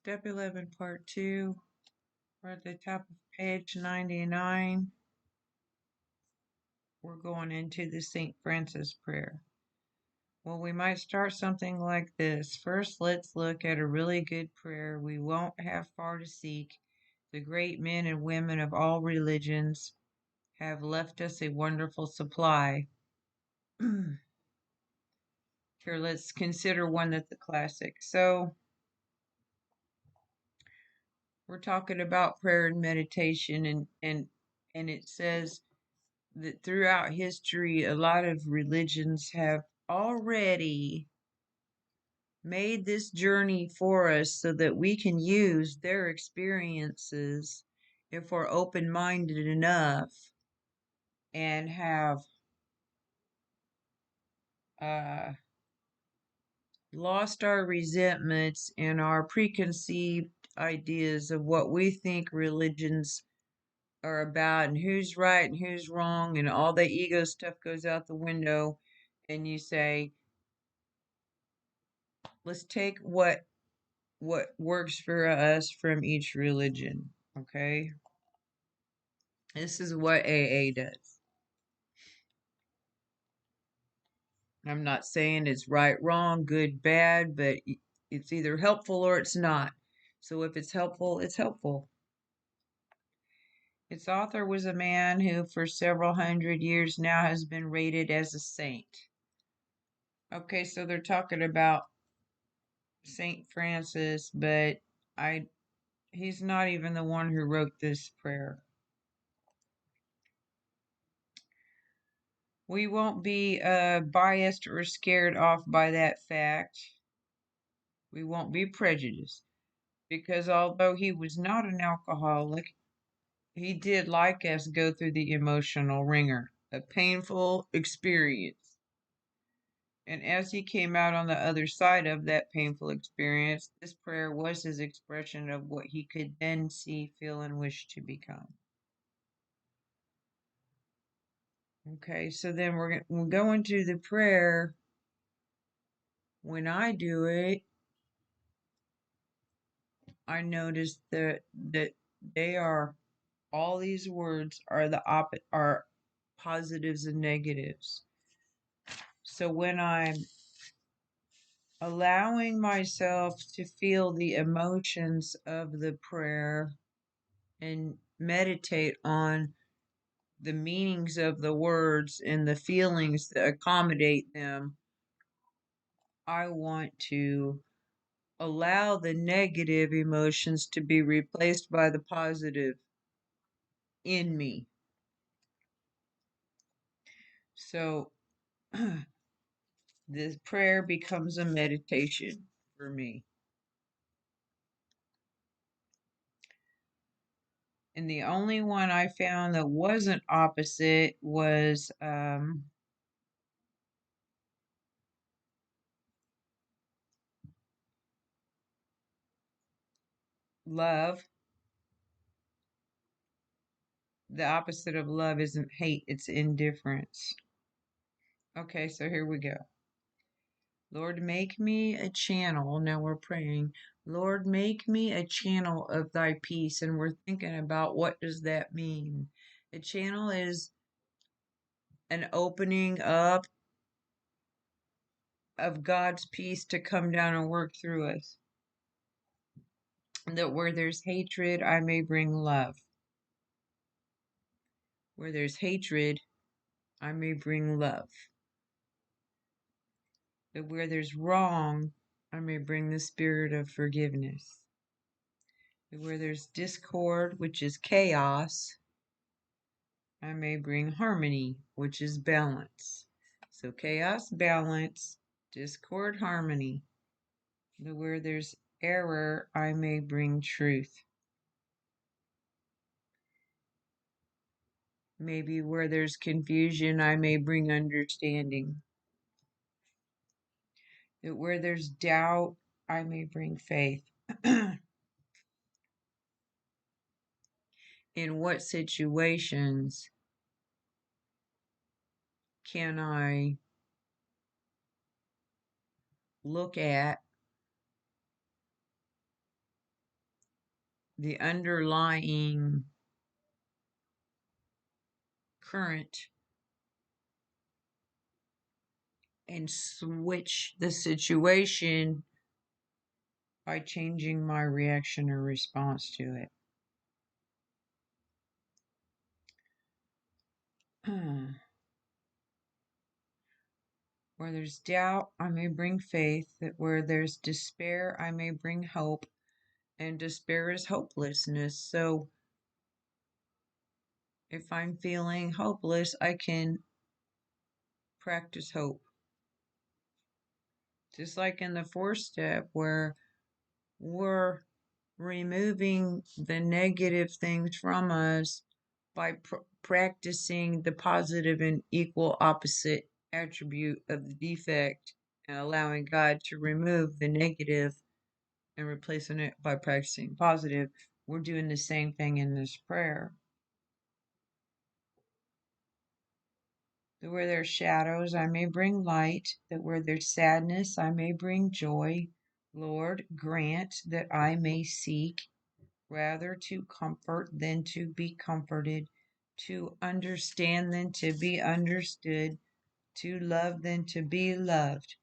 Step 11, Part 2. We're at the top of page 99. We're going into the St. Francis prayer. Well, we might start something like this. First, let's look at a really good prayer. We won't have far to seek. The great men and women of all religions have left us a wonderful supply. Here, let's consider one that's a classic. So, we're talking about prayer and meditation, and it says that throughout history, a lot of religions have already made this journey for us so that we can use their experiences if we're open minded enough and have uh, lost our resentments and our preconceived ideas of what we think religions are about and who's right and who's wrong, and all the ego stuff goes out the window, and you say, let's take what works for us from each religion. Okay, this is what AA does. I'm not saying it's right, wrong, good, bad, but it's either helpful or it's not. So if it's helpful, it's helpful. Its author was a man who for several hundred years now has been rated as a saint. Okay, so they're talking about Saint Francis, but I he's not even the one who wrote this prayer. We won't be biased or scared off by that fact. We won't be prejudiced because although he was not an alcoholic, he did, like us, go through the emotional wringer, a painful experience. And as he came out on the other side of that painful experience, this prayer was his expression of what he could then see, feel, and wish to become. Okay, so then we'll go into the prayer. When I do it, I notice that they are all these words are are positives and negatives. So when I'm allowing myself to feel the emotions of the prayer and meditate on the meanings of the words and the feelings that accommodate them, I want to allow the negative emotions to be replaced by the positive in me. So this prayer becomes a meditation for me. And the only one I found that wasn't opposite was love. The opposite of love isn't hate, it's indifference. Okay, so here we go. Lord, make me a channel. Now we're praying. Lord, make me a channel of thy peace. And we're thinking about what does that mean? A channel is an opening up of God's peace to come down and work through us. That where there's hatred, I may bring love. Where there's hatred, I may bring love. That where there's wrong, I may bring the spirit of forgiveness. That where there's discord, which is chaos, I may bring harmony, which is balance. So chaos, balance, discord, harmony. That where there's error, I may bring truth. Maybe where there's confusion, I may bring understanding. That where there's doubt, I may bring faith. In what situations can I look at the underlying current and switch the situation by changing my reaction or response to it. Where there's doubt, I may bring faith. That where there's despair, I may bring hope. And despair is hopelessness. So if I'm feeling hopeless, I can practice hope. Just like in the fourth step, where we're removing the negative things from us by practicing the positive and equal opposite attribute of the defect and allowing God to remove the negative and replacing it by practicing positive. We're doing the same thing in this prayer. That where there's shadows, I may bring light. That where there's sadness, I may bring joy. Lord, grant that I may seek rather to comfort than to be comforted, to understand than to be understood, to love than to be loved.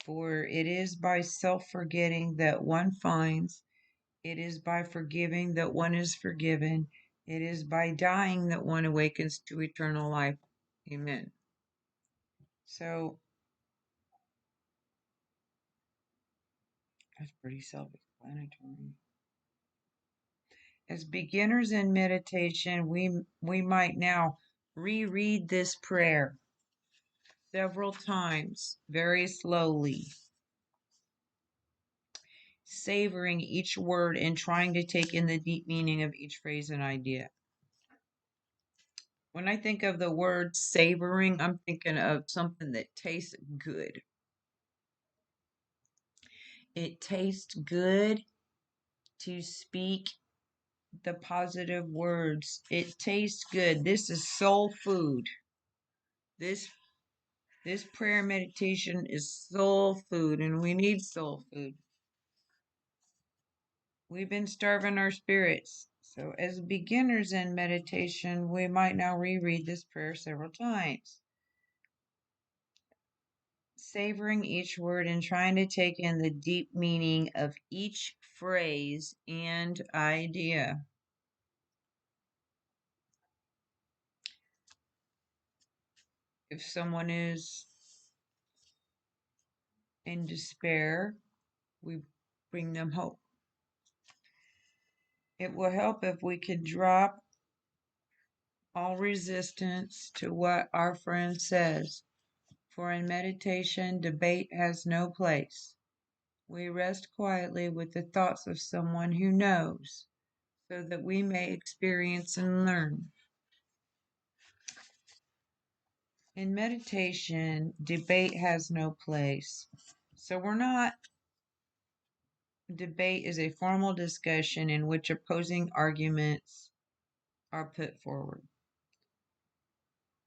For it is by self forgetting that one finds, it is by forgiving that one is forgiven, it is by dying that one awakens to eternal life. Amen. So that's pretty self explanatory. As beginners in meditation, we might now reread this prayer several times, very slowly, savoring each word and trying to take in the deep meaning of each phrase and idea. When I think of the word savoring, I'm thinking of something that tastes good. It tastes good to speak the positive words. It tastes good. This is soul food. This this prayer meditation is soul food, and we need soul food. We've been starving our spirits. So, as beginners in meditation, we might now reread this prayer several times, savoring each word and trying to take in the deep meaning of each phrase and idea. If someone is in despair, we bring them hope. It will help if we could drop all resistance to what our friend says, for in meditation, debate has no place. We rest quietly with the thoughts of someone who knows, so that we may experience and learn. In meditation, debate has no place. So debate is a formal discussion in which opposing arguments are put forward.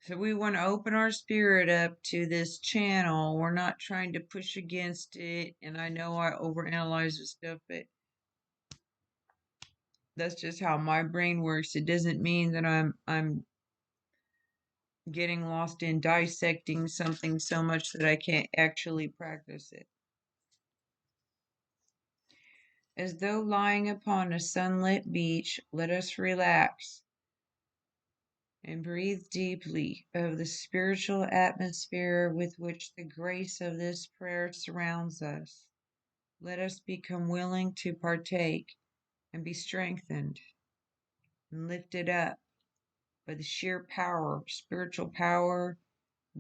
So we want to open our spirit up to this channel. We're not trying to push against it. And I know I overanalyze this stuff, but that's just how my brain works. It doesn't mean that I'm getting lost in dissecting something so much that I can't actually practice it. As though lying upon a sunlit beach, let us relax and breathe deeply of the spiritual atmosphere with which the grace of this prayer surrounds us. Let us become willing to partake and be strengthened and lifted up by the sheer power, spiritual power,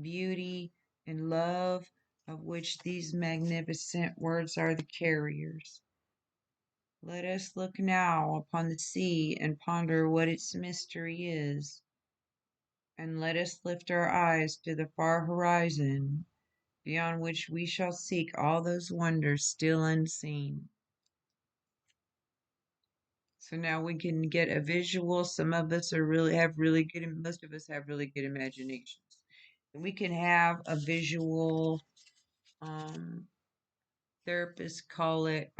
beauty, and love of which these magnificent words are the carriers. Let us look now upon the sea and ponder what its mystery is, and let us lift our eyes to the far horizon, beyond which we shall seek all those wonders still unseen. So now we can get a visual. Some of us most of us have really good imaginations. And we can have a visual, therapists call it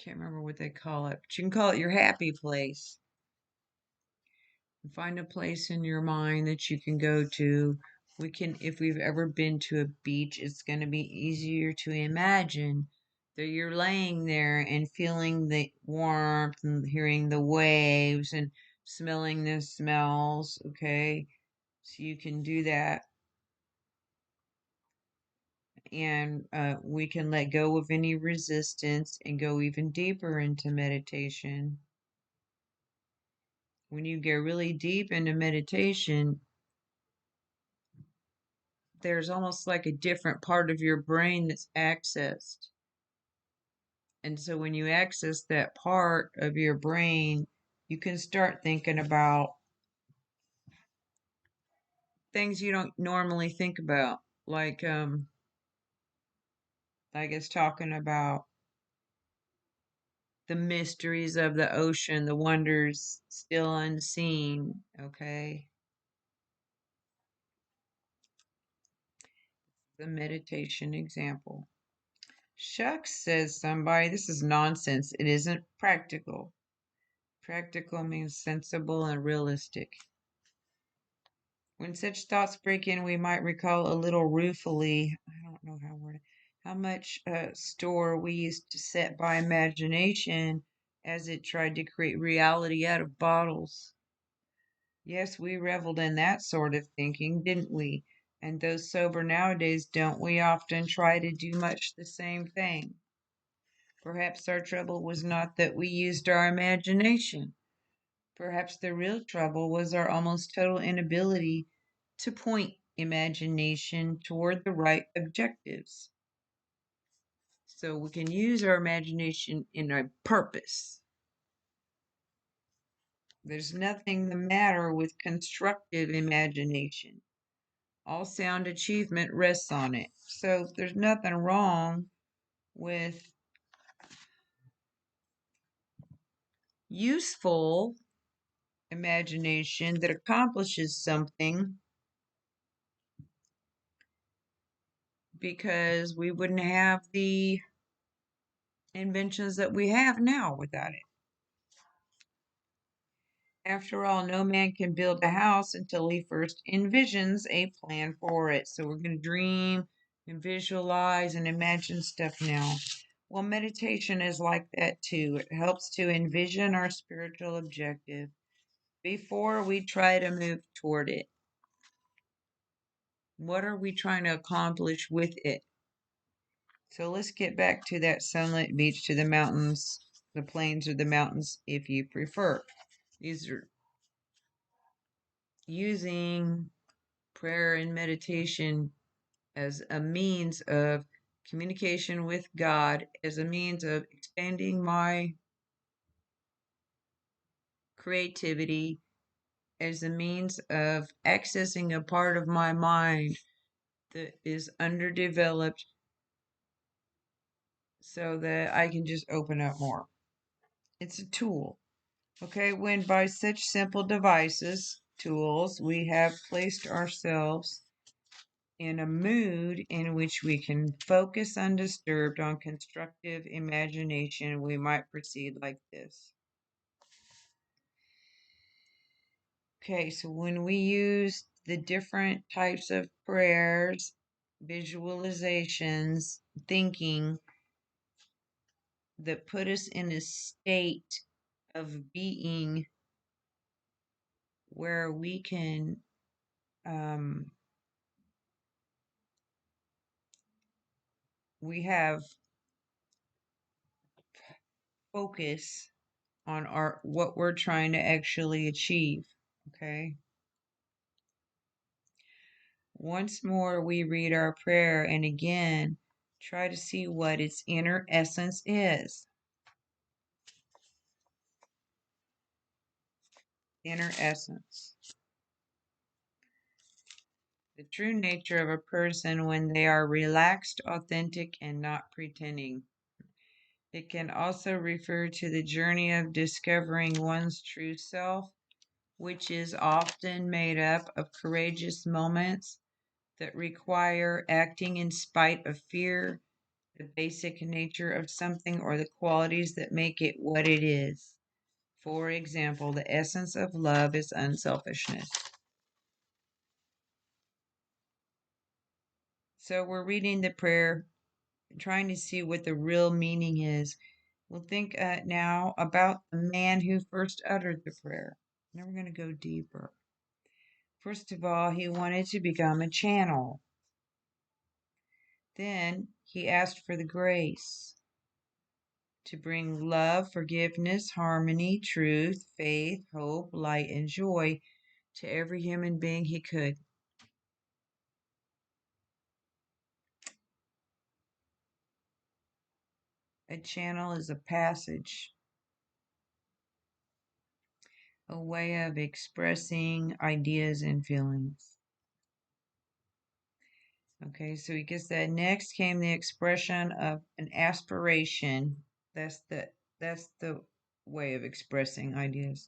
Can't remember what they call it, but you can call it your happy place. Find a place in your mind that you can go to. If we've ever been to a beach, it's going to be easier to imagine that you're laying there and feeling the warmth and hearing the waves and smelling the smells, okay? So you can do that. And we can let go of any resistance and go even deeper into meditation. When you get really deep into meditation, there's almost like a different part of your brain that's accessed. And so when you access that part of your brain, you can start thinking about things you don't normally think about. Like I guess talking about the mysteries of the ocean, the wonders still unseen, okay? The meditation example. Shucks, says somebody, this is nonsense. It isn't practical. Practical means sensible and realistic. When such thoughts break in, we might recall a little ruefully, I don't know how much store we used to set by imagination as it tried to create reality out of bottles. Yes, we reveled in that sort of thinking, didn't we? And those sober nowadays, don't we often try to do much the same thing? Perhaps our trouble was not that we used our imagination. Perhaps the real trouble was our almost total inability to point imagination toward the right objectives. So we can use our imagination in a purpose. There's nothing the matter with constructive imagination. All sound achievement rests on it. So there's nothing wrong with useful imagination that accomplishes something, because we wouldn't have the inventions that we have now without it. After all, no man can build a house until he first envisions a plan for it. So we're going to dream and visualize and imagine stuff now. Well, meditation is like that too. It helps to envision our spiritual objective before we try to move toward it. What are we trying to accomplish with it? So let's get back to that sunlit beach, to the mountains, the plains or the mountains, if you prefer. These are using prayer and meditation as a means of communication with God, as a means of expanding my creativity, as a means of accessing a part of my mind that is underdeveloped so that I can just open up more. It's a tool. Okay, when by such simple devices, tools, we have placed ourselves in a mood in which we can focus undisturbed on constructive imagination, we might proceed like this. Okay, so when we use the different types of prayers, visualizations, thinking that put us in a state of being where we can we have focus on our what we're trying to actually achieve. Okay. Once more we read our prayer and again try to see what its inner essence is. Inner essence. The true nature of a person when they are relaxed, authentic, and not pretending. It can also refer to the journey of discovering one's true self, which is often made up of courageous moments that require acting in spite of fear, the basic nature of something or the qualities that make it what it is. For example, the essence of love is unselfishness. So we're reading the prayer, trying to see what the real meaning is. We'll think now about the man who first uttered the prayer. Now we're going to go deeper. First of all, he wanted to become a channel. Then he asked for the grace to bring love, forgiveness, harmony, truth, faith, hope, light, and joy to every human being he could. A channel is a passage, a way of expressing ideas and feelings. Okay, so he gets that. Next came the expression of an aspiration. That's the way of expressing ideas.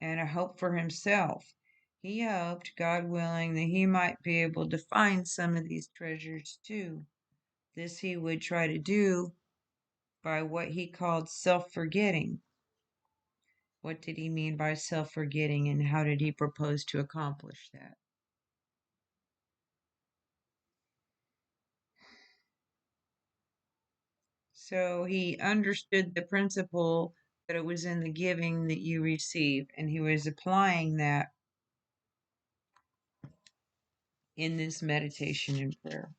And a hope for himself. He hoped, God willing, that he might be able to find some of these treasures too. This he would try to do by what he called self-forgetting. What did he mean by self-forgetting, and how did he propose to accomplish that? So he understood the principle that it was in the giving that you receive, and he was applying that in this meditation and prayer.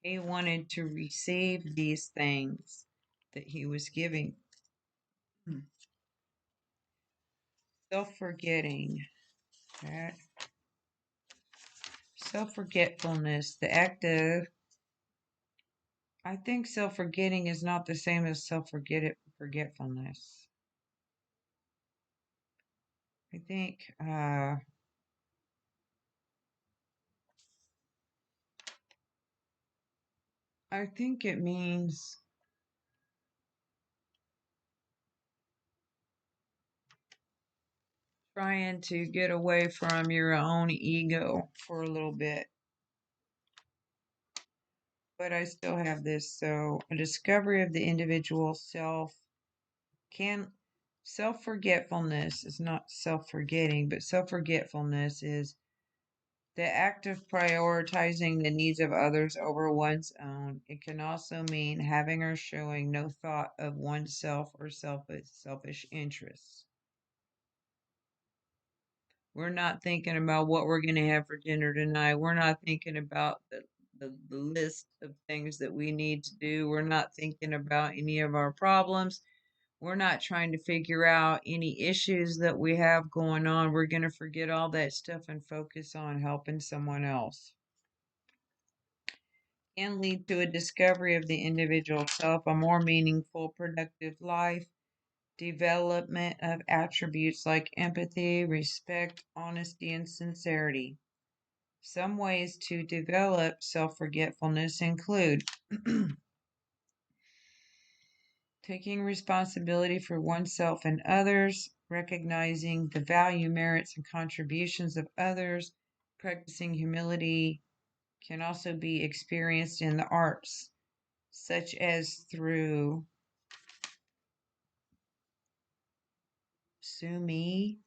He wanted to receive these things that he was giving. Self-forgetting, that self-forgetfulness, the act of, I think self-forgetting is not the same as forgetfulness. I think it means trying to get away from your own ego for a little bit. But I still have this. So, a discovery of the individual self can. Self forgetfulness is not self forgetting, but self forgetfulness is the act of prioritizing the needs of others over one's own. It can also mean having or showing no thought of oneself or selfish interests. We're not thinking about what we're going to have for dinner tonight. We're not thinking about the list of things that we need to do. We're not thinking about any of our problems. We're not trying to figure out any issues that we have going on. We're going to forget all that stuff and focus on helping someone else. Can lead to a discovery of the individual self, a more meaningful, productive life, development of attributes like empathy, respect, honesty, and sincerity. Some ways to develop self forgetfulness include taking responsibility for oneself and others, recognizing the value, merits, and contributions of others, practicing humility can also be experienced in the arts, such as through sumi,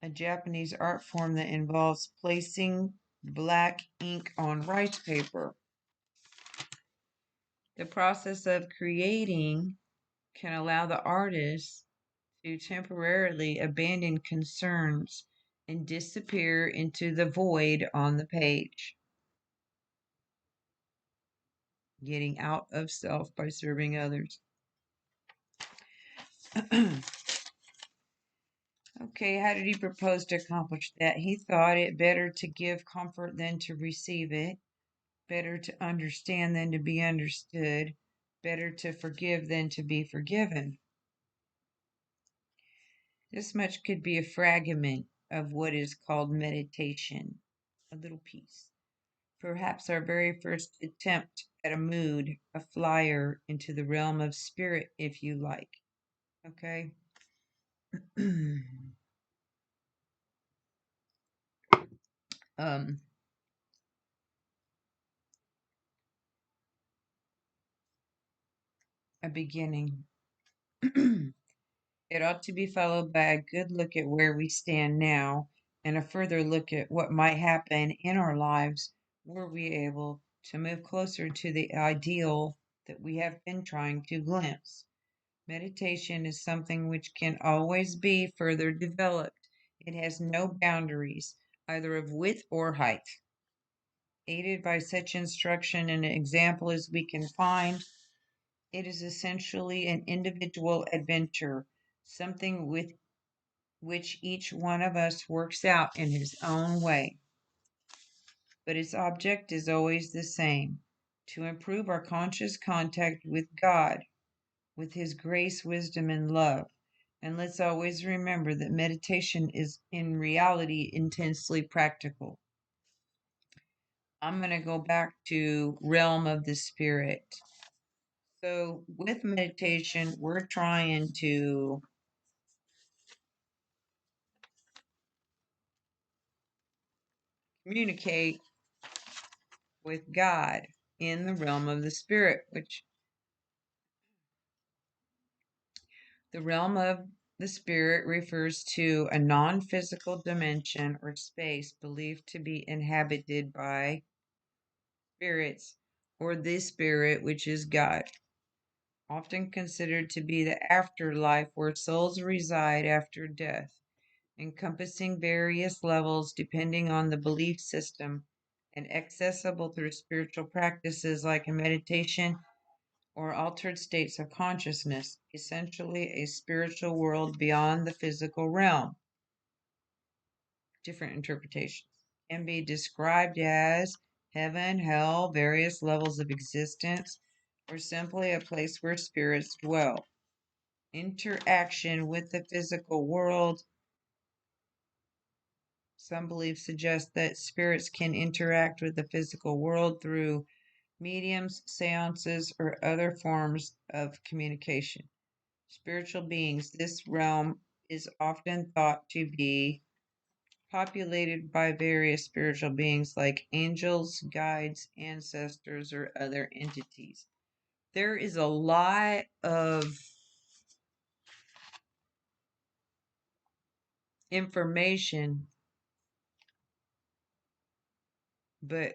a Japanese art form that involves placing black ink on rice paper. The process of creating can allow the artist to temporarily abandon concerns and disappear into the void on the page. Getting out of self by serving others. Okay, how did he propose to accomplish that? He thought it better to give comfort than to receive it, better to understand than to be understood, better to forgive than to be forgiven. This much could be a fragment of what is called meditation, a little piece. Perhaps our very first attempt at a mood, a flyer into the realm of spirit, if you like. Okay? um, a beginning. It ought to be followed by a good look at where we stand now and a further look at what might happen in our lives were we able to move closer to the ideal that we have been trying to glimpse. Meditation is something which can always be further developed. It has no boundaries, either of width or height. Aided by such instruction and example as we can find, it is essentially an individual adventure, something with which each one of us works out in his own way. But its object is always the same: to improve our conscious contact with God, with His grace, wisdom, and love. And let's always remember that meditation is in reality intensely practical. I'm going to go back to realm of the spirit. So with meditation, we're trying to communicate with God in the realm of the spirit, which the realm of the spirit refers to a non physical dimension or space believed to be inhabited by spirits or the spirit, which is God, often considered to be the afterlife where souls reside after death, encompassing various levels depending on the belief system and accessible through spiritual practices like meditation or altered states of consciousness, essentially a spiritual world beyond the physical realm. Different interpretations can be described as heaven, hell, various levels of existence, or simply a place where spirits dwell. Interaction with the physical world. Some beliefs suggest that spirits can interact with the physical world through mediums, seances, or other forms of communication. Spiritual beings. This realm is often thought to be populated by various spiritual beings like angels, guides, ancestors, or other entities. There is a lot of information, but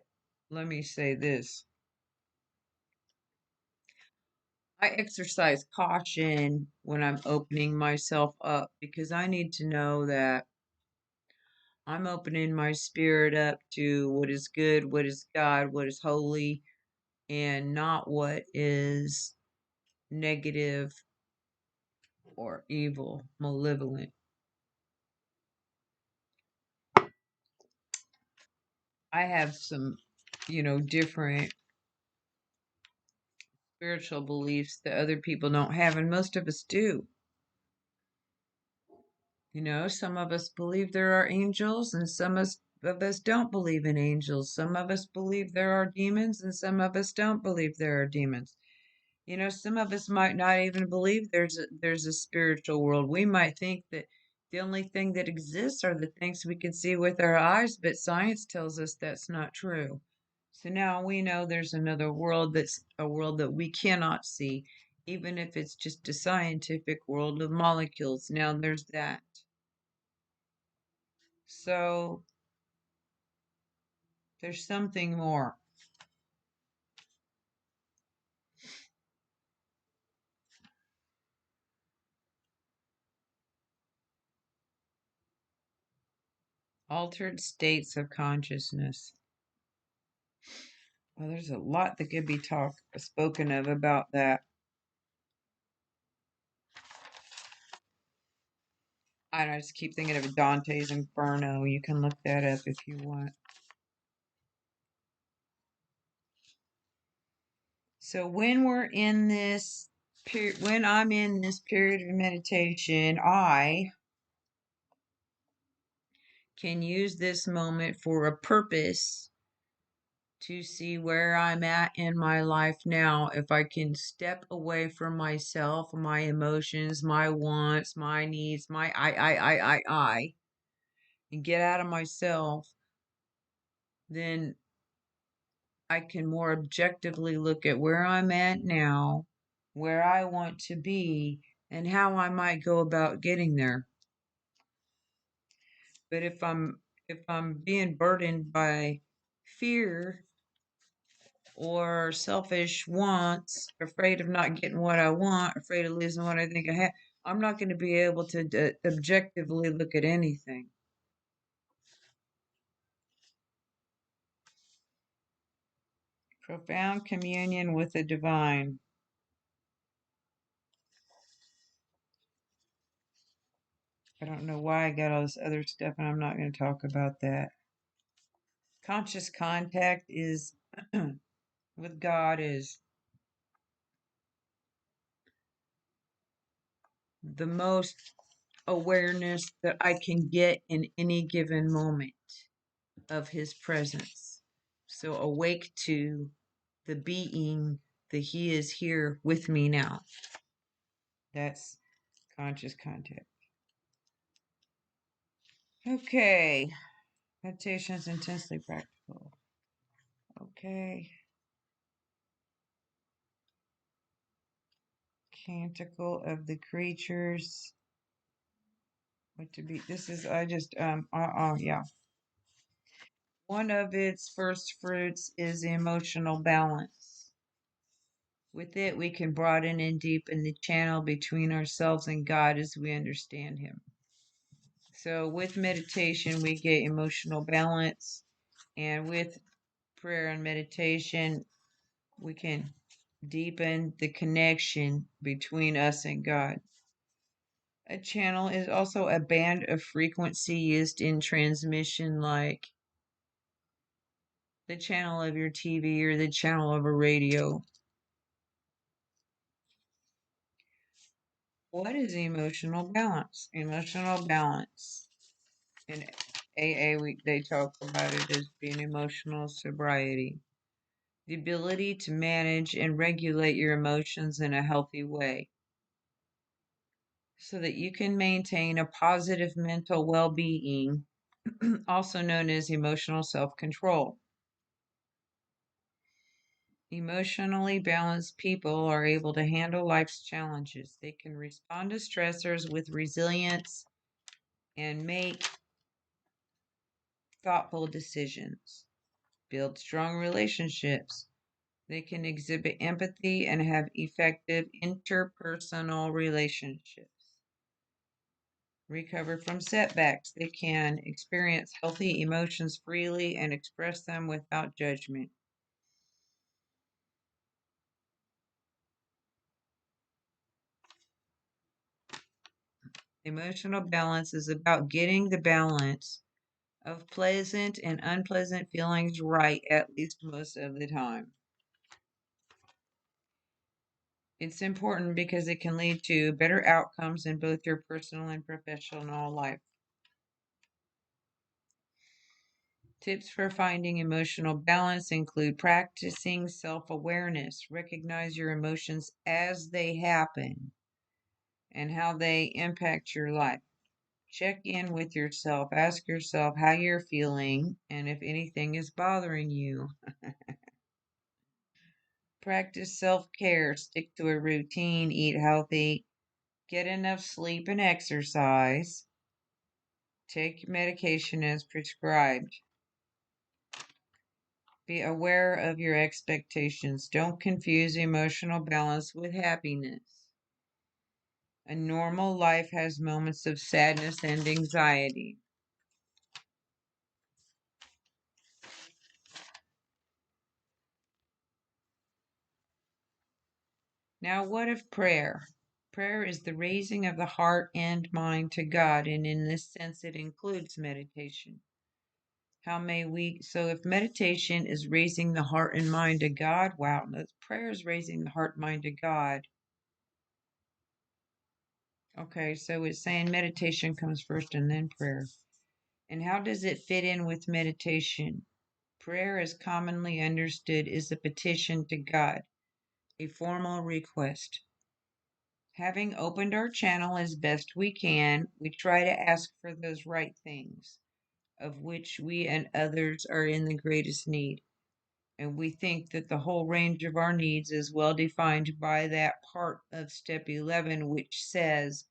let me say this. I exercise caution when I'm opening myself up because I need to know that I'm opening my spirit up to what is good, what is God, what is holy, and not what is negative or evil, malevolent. I have some, different spiritual beliefs that other people don't have, and most of us do. Some of us believe there are angels, and some of us don't believe in angels. Some of us believe there are demons, and some of us don't believe there are demons. Some of us might not even believe there's a spiritual world. We might think that the only thing that exists are the things we can see with our eyes, but science tells us that's not true. So now we know there's another world that's a world that we cannot see, even if it's just a scientific world of molecules. Now there's that. So there's something more. Altered states of consciousness. Well, there's a lot that could be spoken of about that. I just keep thinking of Dante's Inferno. You can look that up if you want. So when we're in this period, when I'm in this period of meditation, I can use this moment for a purpose to see where I'm at in my life now. If I can step away from myself, my emotions, my wants, my needs, my I, and get out of myself, then I can more objectively look at where I'm at now where I want to be, and how I might go about getting there. But if I'm being burdened by fear or selfish wants, afraid of not getting what I want, afraid of losing what I think I have, I'm not going to be able to objectively look at anything. Profound communion with the divine. I don't know why I got all this other stuff, and I'm not going to talk about that. Conscious contact is with God is the most awareness that I can get in any given moment of His presence. So awake to the being that He is here with me now. That's conscious contact. Okay. Meditation is intensely practical. Okay. Canticle of the creatures. What to be? This is, I just, yeah. One of its first fruits is emotional balance. With it, we can broaden and deepen the channel between ourselves and God as we understand Him. So, with meditation, we get emotional balance, and with prayer and meditation, we can deepen the connection between us and God. A channel is also a band of frequency used in transmission, like the channel of your TV or the channel of a radio. What is emotional balance? Emotional balance. In AA, they talk about it as being emotional sobriety. The ability to manage and regulate your emotions in a healthy way so that you can maintain a positive mental well being, also known as emotional self control. Emotionally balanced people are able to handle life's challenges. They can respond to stressors with resilience and make thoughtful decisions, build strong relationships. They can exhibit empathy and have effective interpersonal relationships. Recover from setbacks. They can experience healthy emotions freely and express them without judgment. Emotional balance is about getting the balance of pleasant and unpleasant feelings right at least most of the time. It's important because it can lead to better outcomes in both your personal and professional life. Tips for finding emotional balance include practicing self awareness. Recognize your emotions as they happen and how they impact your life. Check in with yourself. Ask yourself how you're feeling and if anything is bothering you. Practice self care. Stick to a routine. Eat healthy. Get enough sleep and exercise. Take medication as prescribed. Be aware of your expectations. Don't confuse emotional balance with happiness. A normal life has moments of sadness and anxiety. Now, what of prayer? Prayer is the raising of the heart and mind to God, and in this sense, it includes meditation. How may we? So, if meditation is raising the heart and mind to God, wow, prayer is raising the heart and mind to God. Okay, so it's saying meditation comes first and then prayer. And how does it fit in with meditation? Prayer is commonly understood as a petition to God, a formal request. Having opened our channel as best we can, we try to ask for those right things, of which we and others are in the greatest need. And we think that the whole range of our needs is well defined by that part of step 11, which says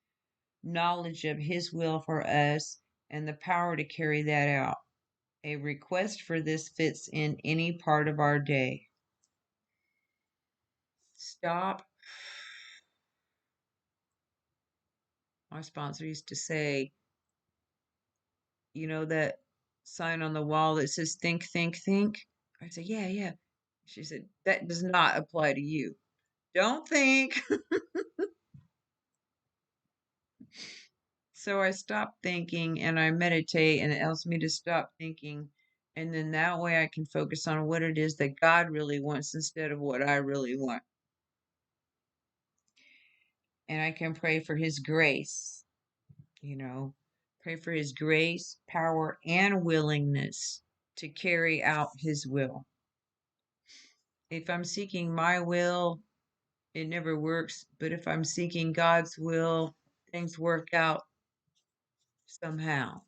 knowledge of His will for us and the power to carry that out. A request for this fits in any part of our day. Stop. My sponsor used to say, you know, that sign on the wall that says think, think, think? I said, yeah, yeah. She said, that does not apply to you. Don't think. So I stop thinking and I meditate, and it helps me to stop thinking. And then that way I can focus on what it is that God really wants instead of what I really want. And I can pray for His grace, pray for His grace, power, and willingness to carry out His will. If I'm seeking my will, it never works. But if I'm seeking God's will, things work out somehow.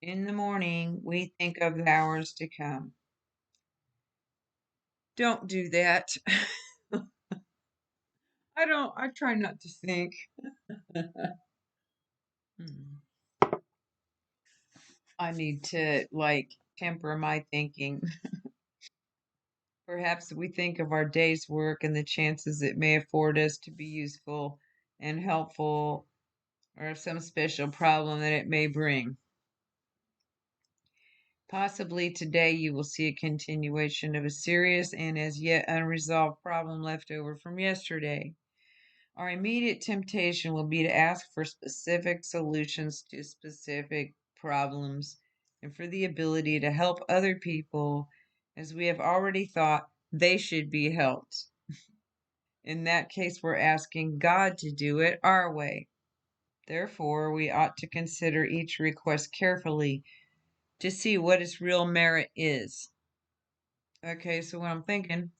In the morning, we think of the hours to come. Don't do that. I try not to think. I need to temper my thinking. Perhaps we think of our day's work and the chances it may afford us to be useful and helpful, or some special problem that it may bring. Possibly today you will see a continuation of a serious and as yet unresolved problem left over from yesterday. Our immediate temptation will be to ask for specific solutions to specific problems and for the ability to help other people as we have already thought they should be helped. In that case, we're asking God to do it our way. Therefore, we ought to consider each request carefully to see what its real merit is. Okay, so when I'm thinking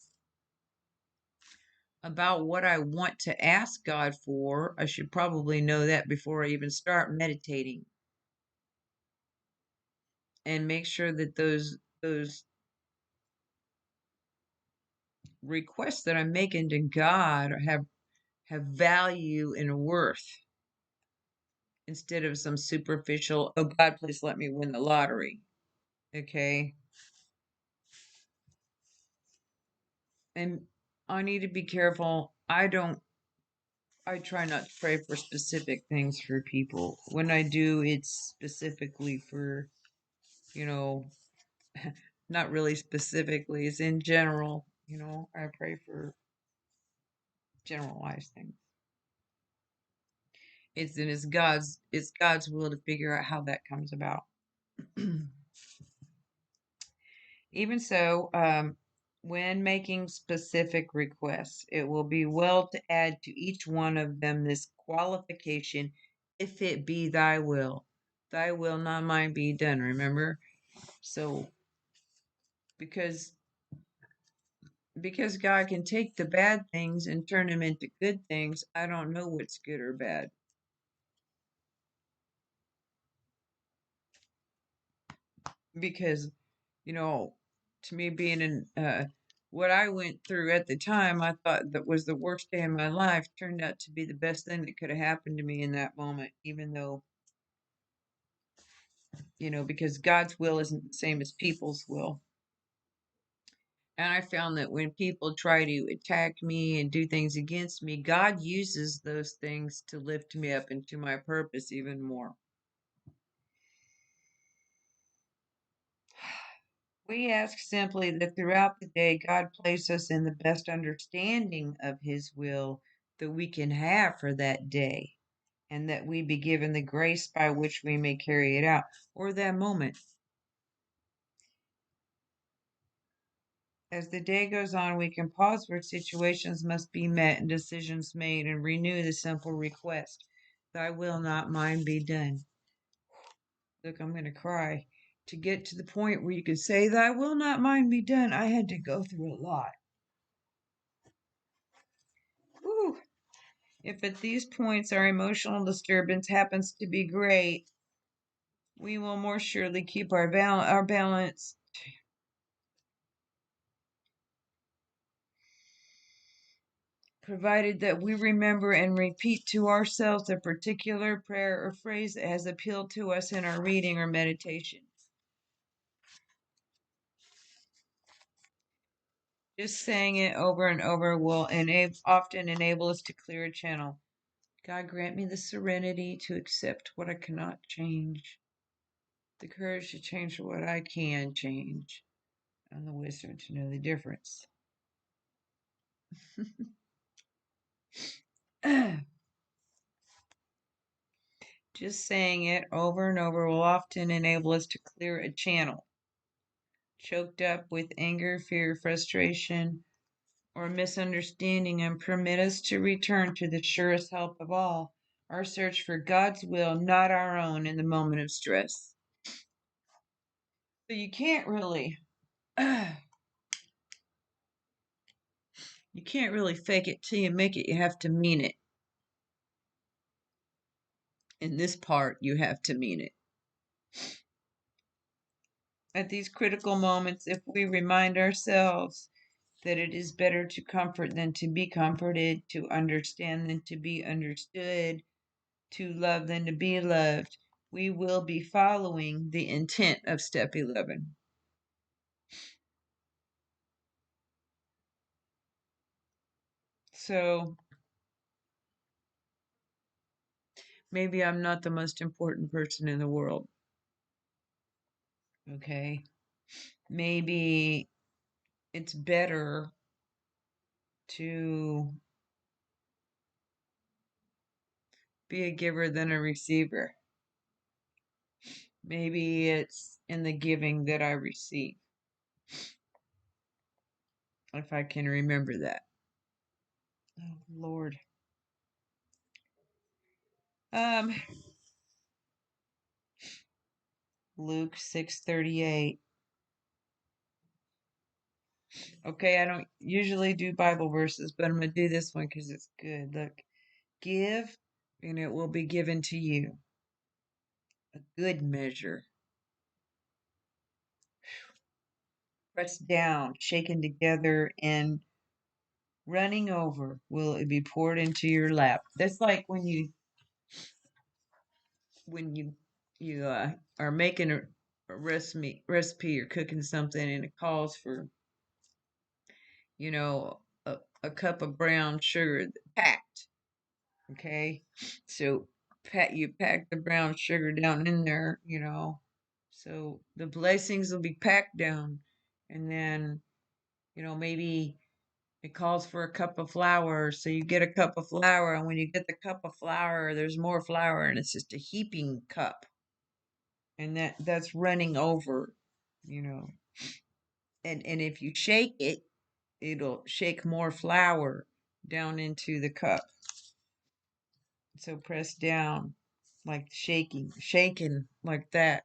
about what I want to ask God for, I should probably know that before I even start meditating. And make sure that those requests that I'm making to God have value and worth instead of some superficial, oh God, please let me win the lottery. Okay. And I need to be careful. I try not to pray for specific things for people. When I do, it's specifically for, you know, not really specifically, it's in general, I pray for generalized things. It's God's will to figure out how that comes about. Even so, when making specific requests, it will be well to add to each one of them this qualification, if it be thy will, not mine, be done. Remember? So, because God can take the bad things and turn them into good things, I don't know what's good or bad. Because, to me, being in what I went through at the time, I thought that was the worst day of my life, turned out to be the best thing that could have happened to me in that moment, even though, because God's will isn't the same as people's will. And I found that when people try to attack me and do things against me, God uses those things to lift me up into my purpose even more. We ask simply that throughout the day, God place us in the best understanding of His will that we can have for that day, and that we be given the grace by which we may carry it out, or that moment. As the day goes on, we can pause where situations must be met and decisions made and renew the simple request, Thy will, not mine, be done. Look, I'm going to cry. To get to the point where you can say, Thy will, not mine, be done, I had to go through a lot. Whew. If at these points our emotional disturbance happens to be great, we will more surely keep our balance provided that we remember and repeat to ourselves a particular prayer or phrase that has appealed to us in our reading or meditation. Just saying it over and over will often enable us to clear a channel. God grant me the serenity to accept what I cannot change, the courage to change what I can change, and the wisdom to know the difference. Just saying it over and over will often enable us to clear a channel. Choked up with anger, fear, frustration, or misunderstanding, and permit us to return to the surest help of all, our search for God's will, not our own, in the moment of stress. So you can't really you can't really fake it till you make it. You have to mean it. In this part, you have to mean it. At these critical moments, if we remind ourselves that it is better to comfort than to be comforted, to understand than to be understood, to love than to be loved, we will be following the intent of step 11. So maybe I'm not the most important person in the world. Okay. Maybe it's better to be a giver than a receiver. Maybe it's in the giving that I receive. If I can remember that. Oh, Lord. Um, Luke 6:38. Okay, I don't usually do Bible verses, but I'm going to do this one because it's good. Look, give, and it will be given to you. A good measure. Pressed down, shaken together, and running over will it be poured into your lap. That's like when you are making a recipe or cooking something, and it calls for you know a cup of brown sugar packed. Okay, so you pack the brown sugar down in there, so the blessings will be packed down, and then maybe it calls for a cup of flour, so you get a cup of flour, and when you get the cup of flour, there's more flour, and it's just a heaping cup, and that's running over, you know. And if you shake it, it'll shake more flour down into the cup. So press down, like shaking like that.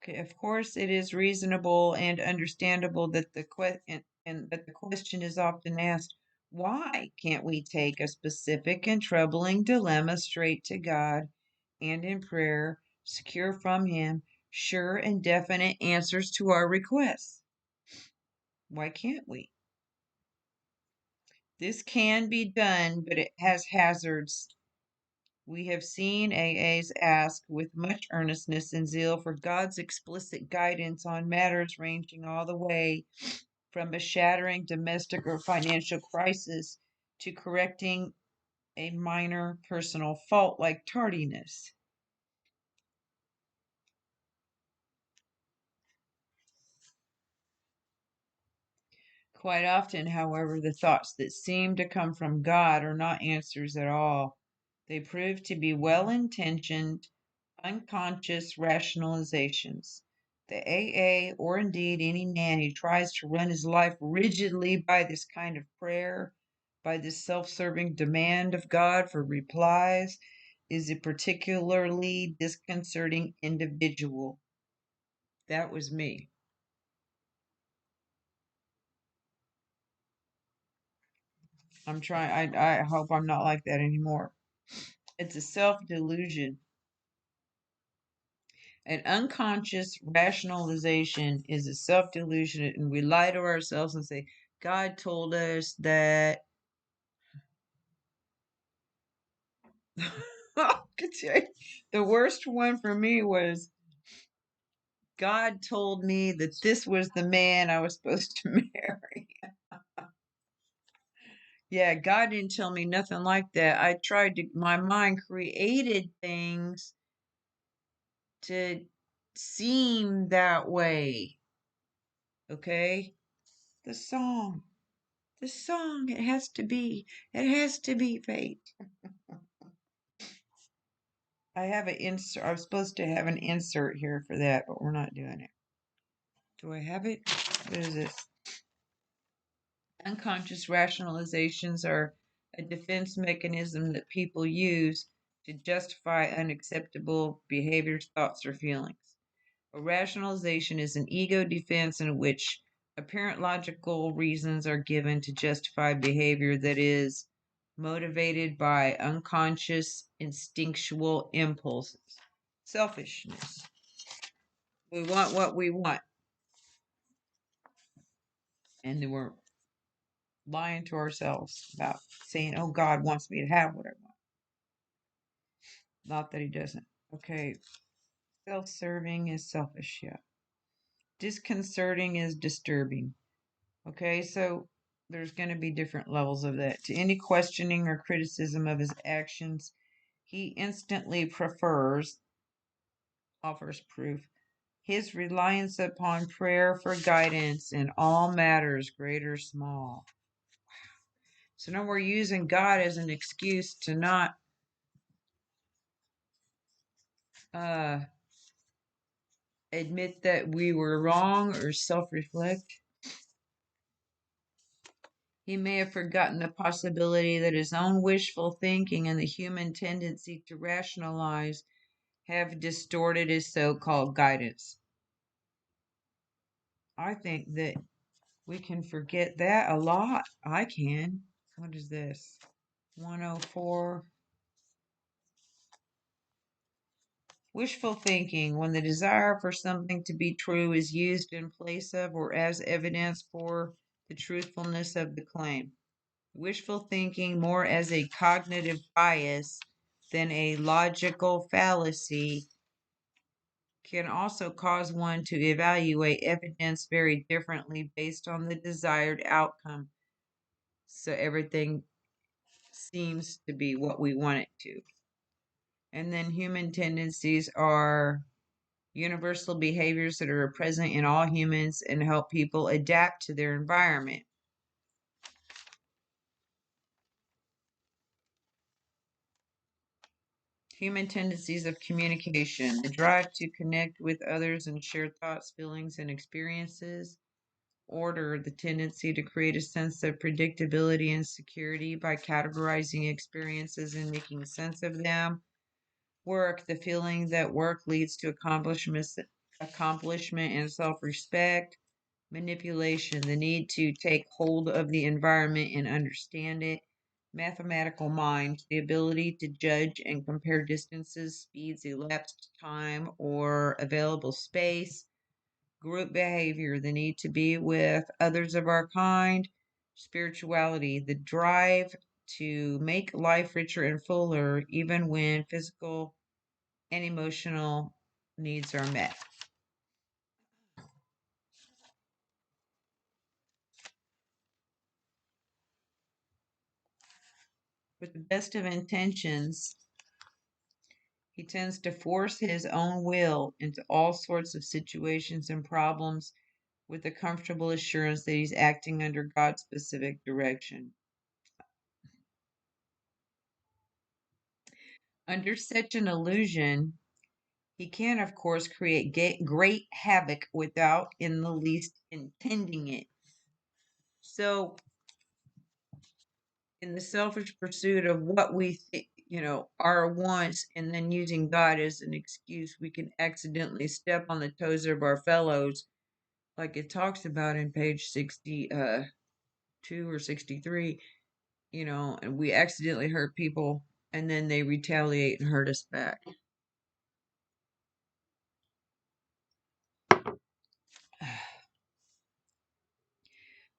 Okay, of course, it is reasonable and understandable that the question and that the question is often asked, why can't we take a specific and troubling dilemma straight to God and in prayer, secure from Him sure and definite answers to our requests? Why can't we? This can be done, but it has hazards. We have seen AAs ask with much earnestness and zeal for God's explicit guidance on matters ranging all the way from a shattering domestic or financial crisis to correcting a minor personal fault like tardiness. Quite often, however, the thoughts that seem to come from God are not answers at all. They prove to be well intentioned, unconscious rationalizations. The AA, or indeed any man who tries to run his life rigidly by this kind of prayer, by this self serving demand of God for replies, is a particularly disconcerting individual. That was me. I'm trying, I hope I'm not like that anymore. It's a self delusion. An unconscious rationalization is a self delusion, and we lie to ourselves and say, God told us that. The worst one for me was God told me that this was the man I was supposed to marry. Yeah, God didn't tell me nothing like that. My mind created things to seem that way. Okay? The song. The song. It has to be. It has to be fate. I have an insert. I was supposed to have an insert here for that, but we're not doing it. Do I have it? What is this? Unconscious rationalizations are a defense mechanism that people use to justify unacceptable behaviors, thoughts, or feelings. A rationalization is an ego defense in which apparent logical reasons are given to justify behavior that is motivated by unconscious instinctual impulses. Selfishness. We want what we want. And then we're lying to ourselves about saying, oh, God wants me to have what I want. Not that he doesn't. Okay. Self serving is selfish, yeah. Disconcerting is disturbing. Okay, so there's going to be different levels of that. To any questioning or criticism of his actions, he instantly offers proof, his reliance upon prayer for guidance in all matters, great or small. So now we're using God as an excuse to not uh, admit that we were wrong or self reflect. He may have forgotten the possibility that his own wishful thinking and the human tendency to rationalize have distorted his so called guidance. I think that we can forget that a lot. I can. What is this? 104. Wishful thinking, when the desire for something to be true is used in place of or as evidence for the truthfulness of the claim. Wishful thinking, more as a cognitive bias than a logical fallacy, can also cause one to evaluate evidence very differently based on the desired outcome. So everything seems to be what we want it to. And then human tendencies are universal behaviors that are present in all humans and help people adapt to their environment. Human tendencies of communication, the drive to connect with others and share thoughts, feelings, and experiences. Order, the tendency to create a sense of predictability and security by categorizing experiences and making sense of them. Work, the feeling that work leads to accomplishment and self respect. Manipulation, the need to take hold of the environment and understand it. Mathematical mind, the ability to judge and compare distances, speeds, elapsed time, or available space. Group behavior, the need to be with others of our kind. Spirituality, the drive to make life richer and fuller, even when physical and emotional needs are met. With the best of intentions, he tends to force his own will into all sorts of situations and problems with the comfortable assurance that he's acting under God's specific direction. Under such an illusion, he can, of course, create great havoc without in the least intending it. So, in the selfish pursuit of what we our wants, and then using God as an excuse, we can accidentally step on the toes of our fellows, like it talks about in page 62 or 63. And we accidentally hurt people, and then they retaliate and hurt us back.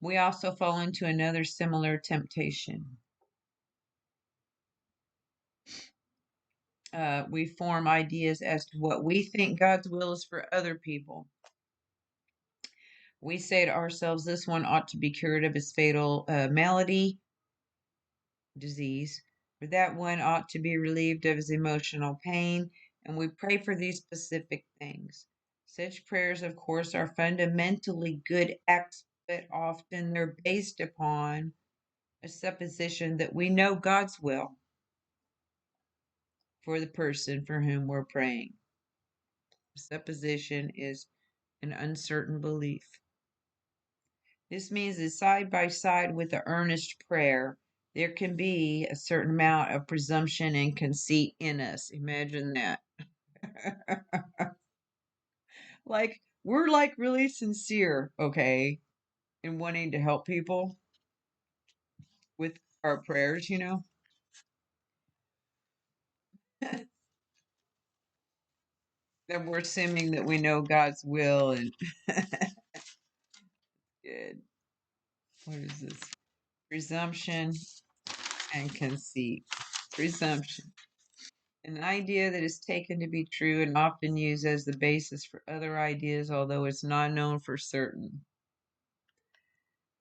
We also fall into another similar temptation. We form ideas as to what we think God's will is for other people. We say to ourselves, this one ought to be cured of his fatal malady, disease, or that one ought to be relieved of his emotional pain, and we pray for these specific things. Such prayers, of course, are fundamentally good acts, but often they're based upon a supposition that we know God's will for the person for whom we're praying. Supposition is an uncertain belief. This means that side by side with the earnest prayer, there can be a certain amount of presumption and conceit in us. Imagine that. Like, we're like really sincere, okay, in wanting to help people with our prayers, that we're assuming that we know God's will and good. What is this? Presumption and conceit. Presumption. An idea that is taken to be true and often used as the basis for other ideas, although it's not known for certain.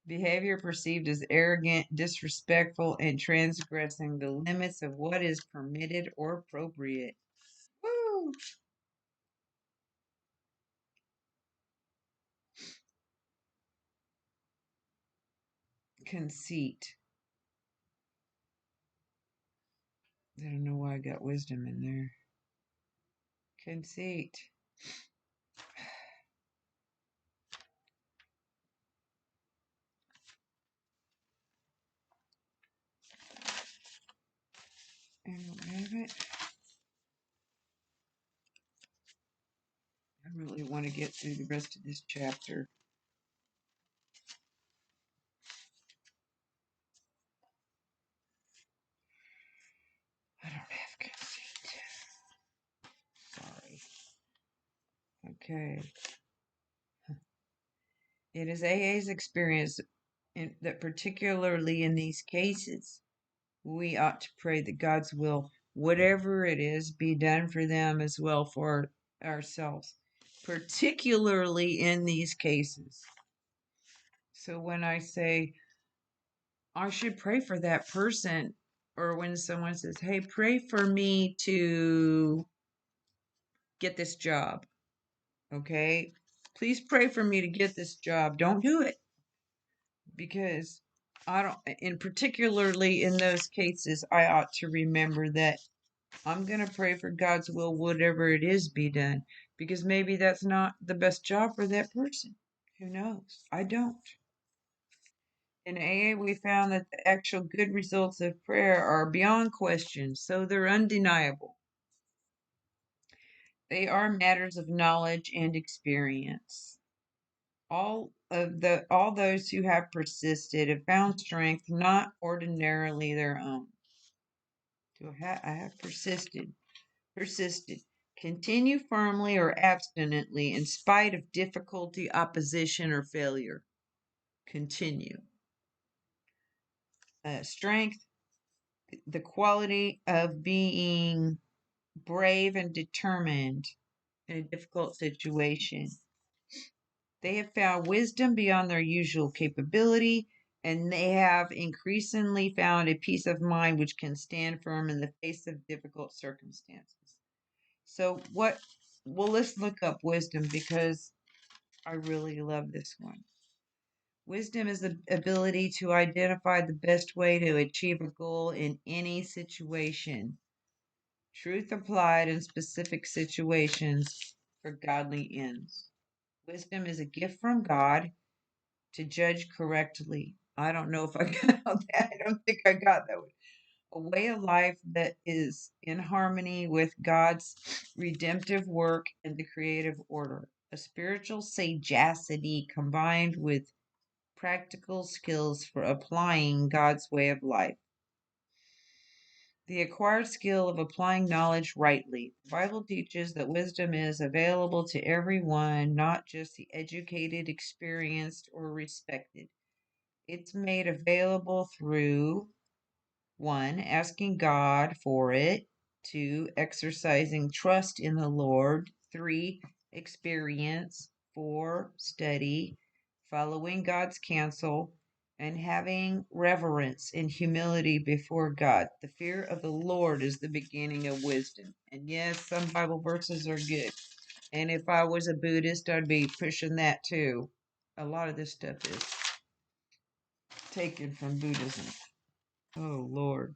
Behavior perceived as arrogant, disrespectful, and transgressing the limits of what is permitted or appropriate. Woo! Conceit. I don't know why I got wisdom in there. Conceit. I don't have it. I really want to get through the rest of this chapter. I don't have conceit. Sorry. Okay. It is AA's experience that particularly in these cases, we ought to pray that God's will, whatever it is, be done for them as well for ourselves, particularly in these cases. So when I say, I should pray for that person, or when someone says, hey, pray for me to get this job, okay? Please pray for me to get this job. Don't do it because I don't, and particularly in those cases, I ought to remember that I'm going to pray for God's will, whatever it is, be done, because maybe that's not the best job for that person. Who knows? I don't. In AA, we found that the actual good results of prayer are beyond question, so they're undeniable. They are matters of knowledge and experience. All those who have persisted have found strength not ordinarily their own. So I have persisted. Continue firmly or abstinently in spite of difficulty, opposition, or failure. Continue. Strength, the quality of being brave and determined in a difficult situation. They have found wisdom beyond their usual capability, and they have increasingly found a peace of mind which can stand firm in the face of difficult circumstances. So, let's look up wisdom because I really love this one. Wisdom is the ability to identify the best way to achieve a goal in any situation. Truth applied in specific situations for godly ends. Wisdom is a gift from God to judge correctly. I don't know if I got that. I don't think I got that one. A way of life that is in harmony with God's redemptive work and the creative order. A spiritual sagacity combined with practical skills for applying God's way of life. The acquired skill of applying knowledge rightly. The Bible teaches that wisdom is available to everyone, not just the educated, experienced, or respected. It's made available through 1, asking God for it, 2, exercising trust in the Lord, 3, experience, 4, study, following God's counsel, and having reverence and humility before God. The fear of the Lord is the beginning of wisdom. And yes, some Bible verses are good. And if I was a Buddhist, I'd be pushing that too. A lot of this stuff is taken from Buddhism. Oh, Lord.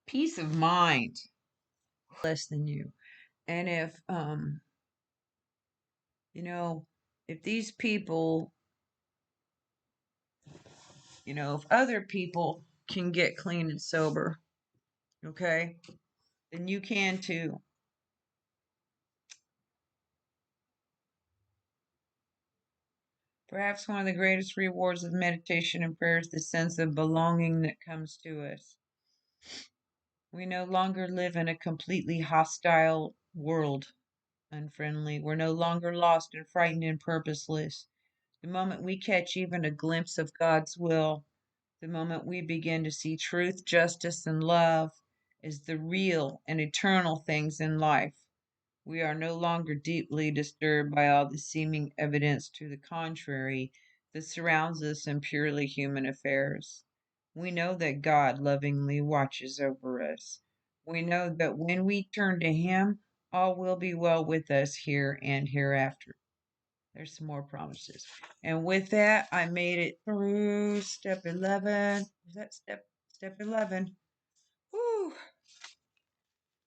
Peace of mind. Less than you. And if, if these people, if other people can get clean and sober, okay, then you can too. Perhaps one of the greatest rewards of meditation and prayer is the sense of belonging that comes to us. We no longer live in a completely hostile world, unfriendly. We're no longer lost and frightened and purposeless. The moment we catch even a glimpse of God's will, the moment we begin to see truth, justice, and love as the real and eternal things in life, we are no longer deeply disturbed by all the seeming evidence to the contrary that surrounds us in purely human affairs. We know that God lovingly watches over us. We know that when we turn to Him, all will be well with us here and hereafter. There's some more promises. And with that, I made it through step 11. Is that step 11? Whew.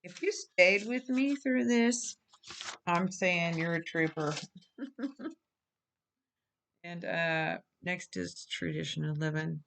If you stayed with me through this, I'm saying you're a trooper. And next is tradition 11.